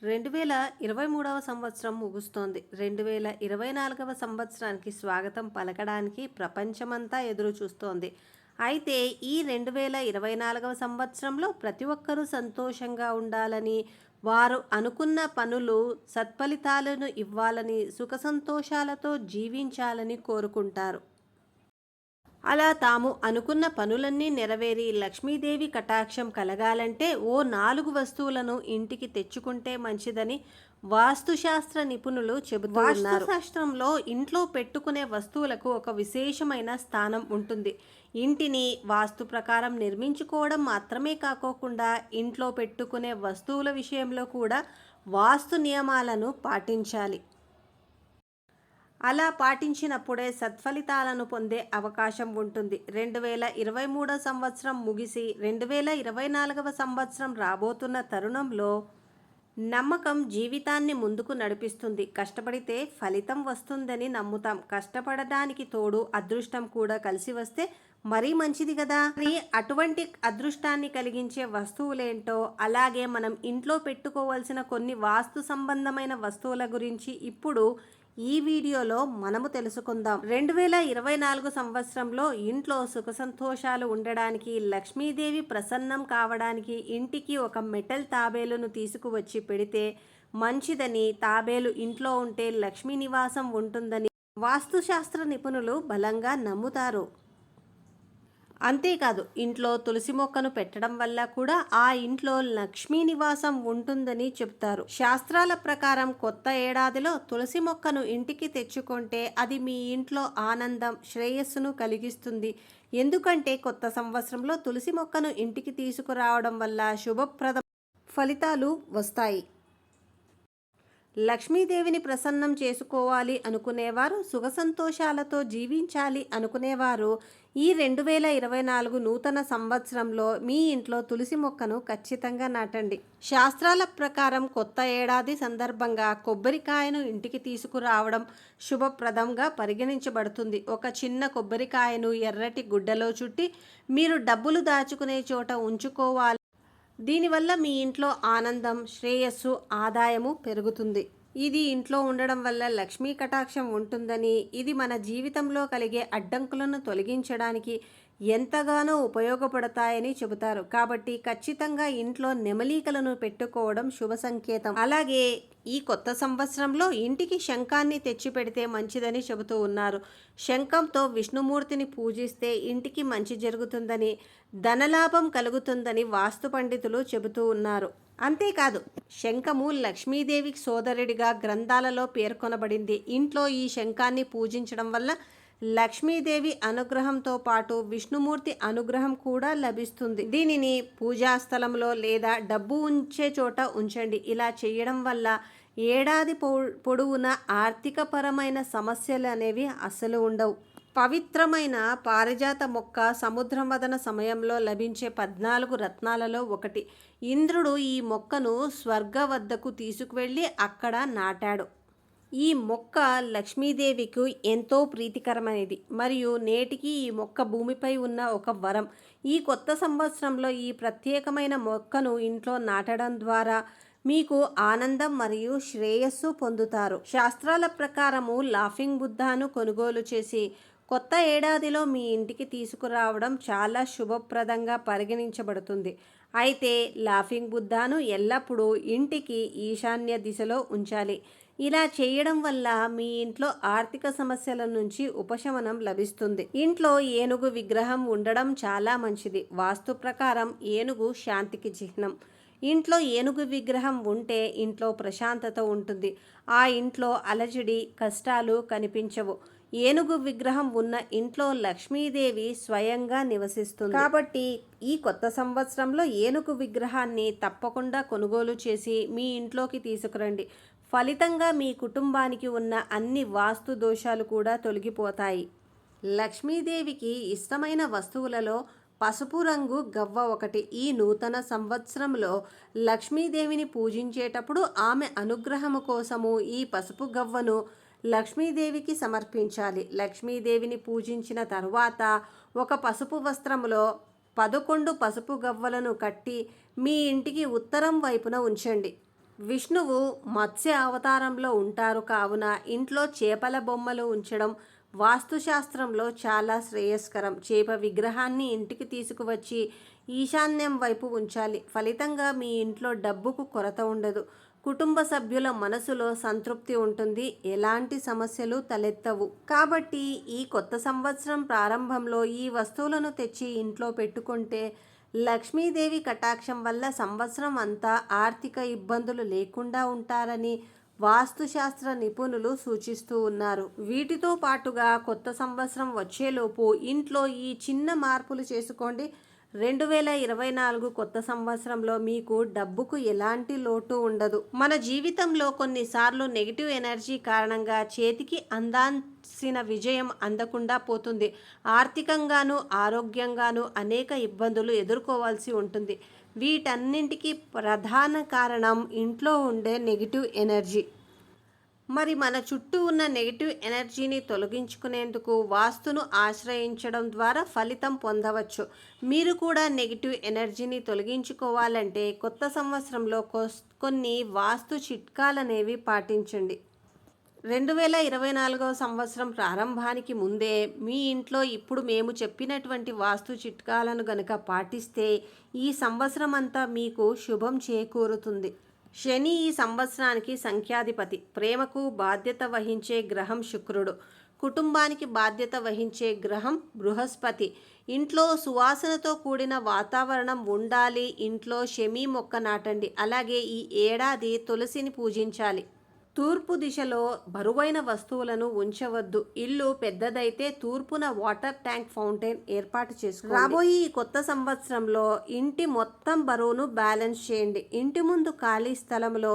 2023వ సంవత్సరం ముగుస్తోంది. 2024వ సంవత్సరానికి స్వాగతం పలకడానికి ప్రపంచమంతా ఎదురు చూస్తోంది. అయితే ఈ 2024వ సంవత్సరంలో ప్రతి ఒక్కరూ సంతోషంగా ఉండాలని, వారు అనుకున్న పనులు సత్ఫలితాలను ఇవ్వాలని, సుఖ సంతోషాలతో జీవించాలని కోరుకుంటారు. అలా తాము అనుకున్న పనులన్నీ నెరవేరి లక్ష్మీదేవి కటాక్షం కలగాలంటే ఓ 4 వస్తువులను ఇంటికి తెచ్చుకుంటే మంచిదని వాస్తుశాస్త్ర నిపుణులు చెబుతూ ఉన్నారు. వాస్తుశాస్త్రంలో ఇంట్లో పెట్టుకునే వస్తువులకు ఒక విశేషమైన స్థానం ఉంటుంది. ఇంటిని వాస్తు ప్రకారం నిర్మించుకోవడం మాత్రమే కాకోకుండా ఇంట్లో పెట్టుకునే వస్తువుల విషయంలో కూడా వాస్తు నియమాలను పాటించాలి. అలా పాటించినప్పుడే సత్ఫలితాలను పొందే అవకాశం ఉంటుంది. 2023 సంవత్సరం ముగిసి 2024వ సంవత్సరం రాబోతున్న తరుణంలో నమ్మకం జీవితాన్ని ముందుకు నడిపిస్తుంది. కష్టపడితే ఫలితం వస్తుందని నమ్ముతాం. కష్టపడడానికి తోడు అదృష్టం కూడా కలిసి వస్తే మరీ మంచిది కదా. మరి అటువంటి అదృష్టాన్ని కలిగించే వస్తువులేంటో, అలాగే మనం ఇంట్లో పెట్టుకోవాల్సిన కొన్ని వాస్తు సంబంధమైన వస్తువుల గురించి ఇప్పుడు ఈ వీడియోలో మనము తెలుసుకుందాం. 2024 సంవత్సరంలో ఇంట్లో సుఖ సంతోషాలు ఉండడానికి, లక్ష్మీదేవి ప్రసన్నం కావడానికి ఇంటికి ఒక మెటల్ తాబేలును తీసుకువచ్చి పెడితే మంచిదని, తాబేలు ఇంట్లో ఉంటే లక్ష్మీ నివాసం ఉంటుందని వాస్తుశాస్త్ర నిపుణులు బలంగా నమ్ముతారు. అంతేకాదు, ఇంట్లో తులసి మొక్కను పెట్టడం వల్ల కూడా ఆ ఇంట్లో లక్ష్మీ నివాసం ఉంటుందని చెప్తారు. శాస్త్రాల ప్రకారం కొత్త ఏడాదిలో తులసి మొక్కను ఇంటికి తెచ్చుకుంటే అది మీ ఇంట్లో ఆనందం, శ్రేయస్సును కలిగిస్తుంది. ఎందుకంటే కొత్త సంవత్సరంలో తులసి మొక్కను ఇంటికి తీసుకురావడం వల్ల శుభప్రద ఫలితాలు వస్తాయి. లక్ష్మీదేవిని ప్రసన్నం చేసుకోవాలి అనుకునేవారు, సుఖ సంతోషాలతో జీవించాలి అనుకునేవారు ఈ 2024 నూతన సంవత్సరంలో మీ ఇంట్లో తులసి మొక్కను ఖచ్చితంగా నాటండి. శాస్త్రాల ప్రకారం కొత్త ఏడాది సందర్భంగా కొబ్బరికాయను ఇంటికి తీసుకురావడం శుభప్రదంగా పరిగణించబడుతుంది. ఒక చిన్న కొబ్బరికాయను ఎర్రటి గుడ్డలో చుట్టి మీరు డబ్బులు దాచుకునే చోట ఉంచుకోవాలి. దీనివల్ల మీ ఇంట్లో ఆనందం, శ్రేయస్సు, ఆదాయము పెరుగుతుంది. ఇది ఇంట్లో ఉండడం వల్ల లక్ష్మీ కటాక్షం ఉంటుందని, ఇది మన జీవితంలో కలిగే అడ్డంకులను తొలగించడానికి ఎంతగానో ఉపయోగపడతాయని చెబుతారు. కాబట్టి ఖచ్చితంగా ఇంట్లో నెమలీకలను పెట్టుకోవడం శుభ సంకేతం. అలాగే ఈ కొత్త సంవత్సరంలో ఇంటికి శంఖాన్ని తెచ్చిపెడితే మంచిదని చెబుతూ ఉన్నారు. శంఖంతో విష్ణుమూర్తిని పూజిస్తే ఇంటికి మంచి జరుగుతుందని, ధనలాభం కలుగుతుందని వాస్తు పండితులు చెబుతూ ఉన్నారు. అంతేకాదు, శంఖము లక్ష్మీదేవికి సోదరుడిగా గ్రంథాలలో పేర్కొనబడింది. ఇంట్లో ఈ శంఖాన్ని పూజించడం వల్ల లక్ష్మీదేవి అనుగ్రహంతో పాటు విష్ణుమూర్తి అనుగ్రహం కూడా లభిస్తుంది. దీనిని పూజా స్థలంలో లేదా డబ్బు ఉంచే చోట ఉంచండి. ఇలా చేయడం వల్ల ఏడాది పొడవున ఆర్థికపరమైన సమస్యలు అనేవి అస్సలు ఉండవు. పవిత్రమైన పారిజాత మొక్క సముద్రం వదన సమయంలో లభించే 14 రత్నాలలో ఒకటి. ఇంద్రుడు ఈ మొక్కను స్వర్గ వద్దకు తీసుకువెళ్ళి అక్కడ నాటాడు. ఈ మొక్క లక్ష్మీదేవికి ఎంతో ప్రీతికరమైనది మరియు నేటికి ఈ మొక్క భూమిపై ఉన్న ఒక వరం. ఈ కొత్త సంవత్సరంలో ఈ ప్రత్యేకమైన మొక్కను ఇంట్లో నాటడం ద్వారా మీకు ఆనందం మరియు శ్రేయస్సు పొందుతారు. శాస్త్రాల ప్రకారము లాఫింగ్ బుద్ధాను కొనుగోలు చేసి కొత్త ఏడాదిలో మీ ఇంటికి తీసుకురావడం చాలా శుభప్రదంగా పరిగణించబడుతుంది. అయితే లాఫింగ్ బుద్ధాను ఎల్లప్పుడూ ఇంటికి ఈశాన్య దిశలో ఉంచాలి. ఇలా చేయడం వల్ల మీ ఇంట్లో ఆర్థిక సమస్యల నుంచి ఉపశమనం లభిస్తుంది. ఇంట్లో ఏనుగు విగ్రహం ఉండడం చాలా మంచిది. వాస్తు ప్రకారం ఏనుగు శాంతికి చిహ్నం. ఇంట్లో ఏనుగు విగ్రహం ఉంటే ఇంట్లో ప్రశాంతత ఉంటుంది. ఆ ఇంట్లో అలజడి, కష్టాలు కనిపించవు. ఏనుగు విగ్రహం ఉన్న ఇంట్లో లక్ష్మీదేవి స్వయంగా నివసిస్తుంది. కాబట్టి ఈ కొత్త సంవత్సరంలో ఏనుగు విగ్రహాన్ని తప్పకుండా కొనుగోలు చేసి మీ ఇంట్లోకి తీసుకురండి. ఫలితంగా మీ కుటుంబానికి ఉన్న అన్ని వాస్తు దోషాలు కూడా తొలగిపోతాయి. లక్ష్మీదేవికి ఇష్టమైన వస్తువులలో పసుపు రంగు గవ్వ ఒకటి. ఈ నూతన సంవత్సరంలో లక్ష్మీదేవిని పూజించేటప్పుడు ఆమె అనుగ్రహము కోసము ఈ పసుపు గవ్వను లక్ష్మీదేవికి సమర్పించాలి. లక్ష్మీదేవిని పూజించిన తరువాత ఒక పసుపు వస్త్రములో 11 పసుపు గవ్వలను కట్టి మీ ఇంటికి ఉత్తరం వైపున ఉంచండి. విష్ణువు మత్స్య అవతారంలో ఉంటారు కావున ఇంట్లో చేపల బొమ్మలు ఉంచడం వాస్తుశాస్త్రంలో చాలా శ్రేయస్కరం. చేప విగ్రహాన్ని ఇంటికి తీసుకువచ్చి ఈశాన్యం వైపు ఉంచాలి. ఫలితంగా మీ ఇంట్లో డబ్బుకు కొరత ఉండదు. కుటుంబ సభ్యుల మనసులో సంతృప్తి ఉంటుంది. ఎలాంటి సమస్యలు తలెత్తవు. కాబట్టి ఈ కొత్త సంవత్సరం ప్రారంభంలో ఈ వస్తువులను తెచ్చి ఇంట్లో పెట్టుకుంటే లక్ష్మీదేవి కటాక్షం వల్ల సంవత్సరం అంతా ఆర్థిక ఇబ్బందులు లేకుండా ఉంటారని వాస్తుశాస్త్ర నిపుణులు సూచిస్తూ ఉన్నారు. వీటితో పాటుగా కొత్త సంవత్సరం వచ్చేలోపు ఇంట్లో ఈ చిన్న మార్పులు చేసుకోండి. 2024 కొత్త సంవత్సరంలో మీకు డబ్బుకు ఎలాంటి లోటు ఉండదు. మన జీవితంలో కొన్నిసార్లు నెగిటివ్ ఎనర్జీ కారణంగా చేతికి అందాల్సిన విజయం అందకుండా పోతుంది. ఆర్థికంగాను ఆరోగ్యంగాను అనేక ఇబ్బందులు ఎదుర్కోవాల్సి ఉంటుంది. వీటన్నింటికి ప్రధాన కారణం ఇంట్లో ఉండే నెగిటివ్ ఎనర్జీ. మరి మన చుట్టూ ఉన్న నెగిటివ్ ఎనర్జీని తొలగించుకునేందుకు వాస్తును ఆశ్రయించడం ద్వారా ఫలితం పొందవచ్చు. మీరు కూడా నెగిటివ్ ఎనర్జీని తొలగించుకోవాలంటే కొత్త సంవత్సరంలో కొన్ని వాస్తు చిట్కాలనేవి పాటించండి. 2024 సంవత్సరం ప్రారంభానికి ముందే మీ ఇంట్లో ఇప్పుడు మేము చెప్పినటువంటి వాస్తు చిట్కాలను గనుక పాటిస్తే ఈ సంవత్సరం అంతా మీకు శుభం చేకూరుతుంది. శని ఈ సంవత్సరానికి సంఖ్యాధిపతి. ప్రేమకు బాధ్యత వహించే గ్రహం శుక్రుడు. కుటుంబానికి బాధ్యత వహించే గ్రహం బృహస్పతి. ఇంట్లో సువాసనతో కూడిన వాతావరణం ఉండాలి. ఇంట్లో షమీ మొక్క నాటండి. అలాగే ఈ ఏడాది తులసిని పూజించాలి. తూర్పు దిశలో బరువైన వస్తువులను ఉంచవద్దు. ఇల్లు పెద్దదైతే తూర్పున వాటర్ ట్యాంక్ ఫౌంటైన్ ఏర్పాటు చేసుకోండి. రాబోయే ఈ కొత్త సంవత్సరంలో ఇంటి మొత్తం బరువును బ్యాలెన్స్ చేయండి. ఇంటి ముందు ఖాళీ స్థలంలో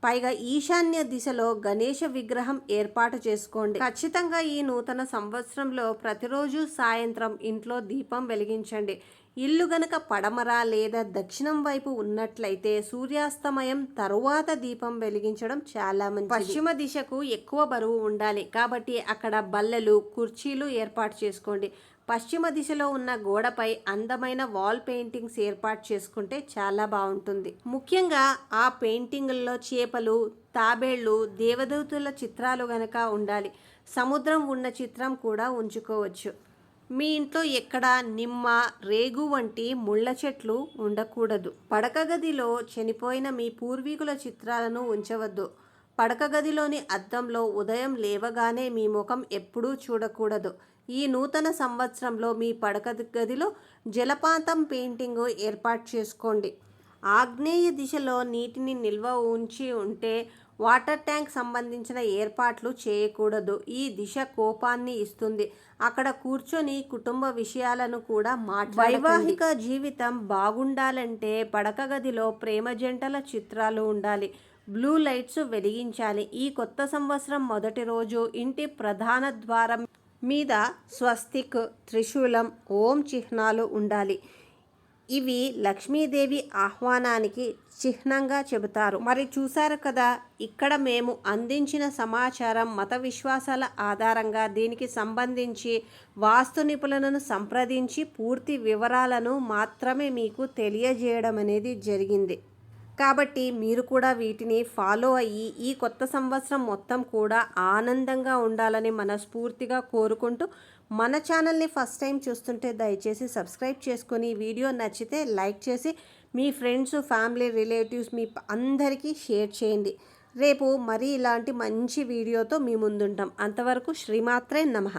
పైగా ఈశాన్య దిశలో గణేష విగ్రహం ఏర్పాటు చేసుకోండి. ఖచ్చితంగా ఈ నూతన సంవత్సరంలో ప్రతిరోజు సాయంత్రం ఇంట్లో దీపం వెలిగించండి. ఇల్లు గనక పడమర లేదా దక్షిణం వైపు ఉన్నట్లయితే సూర్యాస్తమయం తరువాత దీపం వెలిగించడం చాలా మంచిది. పశ్చిమ దిశకు ఎక్కువ బరువు ఉండాలి కాబట్టి అక్కడ బల్లలు కుర్చీలు ఏర్పాటు చేసుకోండి. పశ్చిమ దిశలో ఉన్న గోడపై అందమైన వాల్ పెయింటింగ్స్ ఏర్పాటు చేసుకుంటే చాలా బాగుంటుంది. ముఖ్యంగా ఆ పెయింటింగుల్లో చేపలు తాబేళ్లు దేవదూతుల చిత్రాలు గనక ఉండాలి. సముద్రం ఉన్న చిత్రం కూడా ఉంచుకోవచ్చు. మీ ఇంట్లో ఎక్కడ నిమ్మ రేగు వంటి ముళ్ళ చెట్లు ఉండకూడదు. పడక గదిలో చనిపోయిన మీ పూర్వీకుల చిత్రాలను ఉంచవద్దు. పడక గదిలోని అద్దంలో ఉదయం లేవగానే మీ ముఖం ఎప్పుడూ చూడకూడదు. ఈ నూతన సంవత్సరంలో మీ పడక గదిలో జలపాతం పెయింటింగ్ ఏర్పాటు చేసుకోండి. ఆగ్నేయ దిశలో నీటిని నిల్వ ఉంచి ఉంటే వాటర్ ట్యాంక్ సంబంధించిన ఏర్పాట్లు చేయకూడదు. ఈ దిశ కోపాన్ని ఇస్తుంది. అక్కడ కూర్చొని కుటుంబ విషయాలను కూడా వైవాహిక జీవితం బాగుండాలంటే పడక గదిలో ప్రేమ జంటల చిత్రాలు ఉండాలి. బ్లూ లైట్స్ వెలిగించాలి. ఈ కొత్త సంవత్సరం మొదటి రోజు ఇంటి ప్రధాన ద్వారం మీద స్వస్తిక్ త్రిశూలం ఓం చిహ్నాలు ఉండాలి. ఇవి లక్ష్మీదేవి ఆహ్వానానికి చిహ్నంగా చెబుతారు. మరి చూశారు కదా, ఇక్కడ మేము అందించిన సమాచారం మత విశ్వాసాల ఆధారంగా దీనికి సంబంధించి వాస్తు నిపుణులను సంప్రదించి పూర్తి వివరాలను మాత్రమే మీకు తెలియజేయడం అనేది జరిగింది. కాబట్టి మీరు కూడా వీటిని ఫాలో అయ్యి ఈ కొత్త సంవత్సరం మొత్తం కూడా ఆనందంగా ఉండాలని మనస్ఫూర్తిగా కోరుకుంటూ, మన ఛానల్ని ఫస్ట్ టైం చూస్తుంటే దయచేసి సబ్స్క్రైబ్ చేసుకొని వీడియో నచ్చితే లైక్ చేసి మీ ఫ్రెండ్స్ ఫ్యామిలీ రిలేటివ్స్ మీ అందరికీ షేర్ చేయండి. రేపు మరీ ఇలాంటి మంచి వీడియోతో మీ ముందుంటాం. అంతవరకు శ్రీమాత్రే నమః.